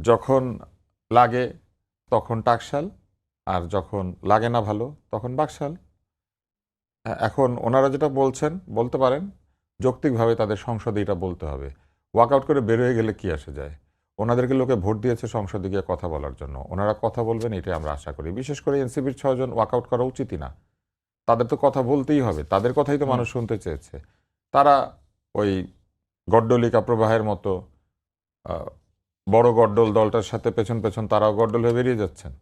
যখন লাগে তখন টাকশাল, আর যখন লাগে না ভালো তখন বাকশাল। এখন ওনারা যেটা বলছেন বলতে পারেন, যৌক্তিকভাবে তাদের সংসদে এটা বলতে হবে। ওয়াকআউট করে বের হয়ে গেলে কি আসে যায়? ওনাদেরকে লোকে ভোট দিয়েছে সংসদে গিয়ে কথা বলার জন্য, ওনারা কথা বলবেন এটাই আমরা আশা করি। বিশেষ করে এনসিপির 6 জন ওয়াকআউট করা উচিতই না, তাদের তো কথা বলতেই হবে, তাদের কথাই তো মানুষ শুনতে চেয়েছে। তারা ওই গড্ডলিকা প্রবাহের মতো বড় গড্ডল দলটার সাথে পেছন পেছন তারাও গড্ডল হয়ে বেরিয়ে যাচ্ছেন।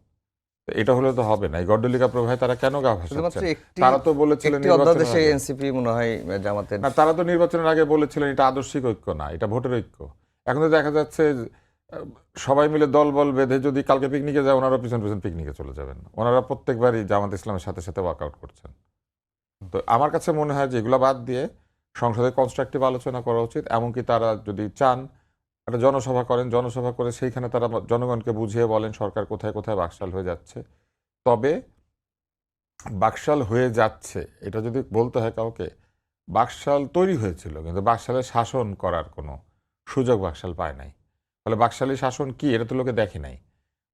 এটা হলে তো হবে না। এই গড্ডলিকা প্রবাহে তারা কেন গা শুধুমাত্র ভাসাচ্ছেন? একটি তারা তো বলেছিলেন একটি নির্বাচনের অধ্যাদেশে আগে, এনসিপি মনে হয় জামাতের। না তারা তো নির্বাচনের আগে বলেছিলেন এটা আদর্শিক ঐক্য না, এটা ভোটের ঐক্য। এখন তো দেখা যাচ্ছে সবাই মিলে দল বল বেঁধে যদি কালকে পিকনিকে যায়, ওনারা পিছন পিছন পিকনিকে চলে যাবেন। ওনারা প্রত্যেকবারই জামাত ইসলামের সাথে সাথে ওয়ার্কআউট করছেন। তো আমার কাছে মনে হয় যে এগুলো বাদ দিয়ে সংসদে কনস্ট্রাকটিভ আলোচনা করা উচিত। এমনকি তারা যদি চান একটা জনসভা করেন, জনসভা করে সেইখানে তারা জনগণকে বুঝিয়ে বলেন সরকার কোথায় কোথায় বাকশাল হয়ে যাচ্ছে। তবে বাকশাল হয়ে যাচ্ছে এটা যদি বলতে হয় কাউকে, বাকশাল তৈরি হয়েছিল কিন্তু বাকশালের শাসন করার কোনো সুযোগ বাকশাল পায় নাই। ফলে বাকশালী শাসন কি এটা তো লোকে দেখে নাই।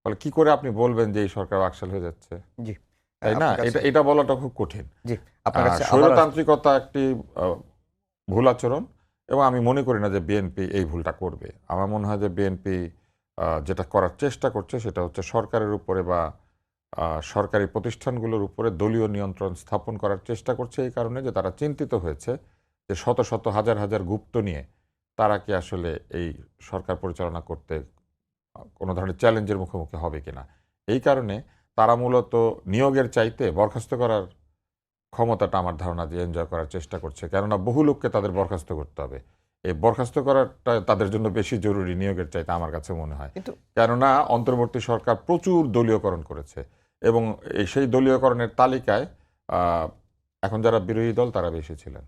ফলে কি করে আপনি বলবেন যে এই সরকার বাকশাল হয়ে যাচ্ছে? জি, তাই না? আপনার কাছে। এটা এটা বলাটা খুব কঠিন। জি, আপনার কাছে আবার স্বৈরতান্ত্রিকতা একটি ভুল আচরণ, এবং আমি মনে করি না যে বিএনপি এই ভুলটা করবে। আমার মনে হয় যে বিএনপি যেটা করার চেষ্টা করছে সেটা হচ্ছে সরকারের উপরে বা সরকারি প্রতিষ্ঠানগুলোর উপরে দলীয় নিয়ন্ত্রণ স্থাপন করার চেষ্টা করছে, এই কারণে যে তারা চিন্তিত হয়েছে যে শত শত হাজার হাজার গুপ্ত নিয়ে তারা কি আসলে এই সরকার পরিচালনা করতে কোনো ধরনের চ্যালেঞ্জের মুখোমুখি হবে কিনা। এই কারণে তারা মূলত নিয়োগের চাইতে বরখাস্ত করার ক্ষমতাটা আমার ধারণা যে এনজয় করার চেষ্টা করছে। কেননা বহু লোককে তাদের বরখাস্ত করতে হবে। এই বরখাস্ত করাটা তাদের জন্য বেশি জরুরি নিয়োগের চাইতে আমার কাছে মনে হয়। কিন্তু কেননা অন্তর্বর্তী সরকার প্রচুর দলীয়করণ করেছে, এবং সেই দলীয়করণের তালিকায় এখন যারা বিরোধী দল তারা বেশি ছিলেন।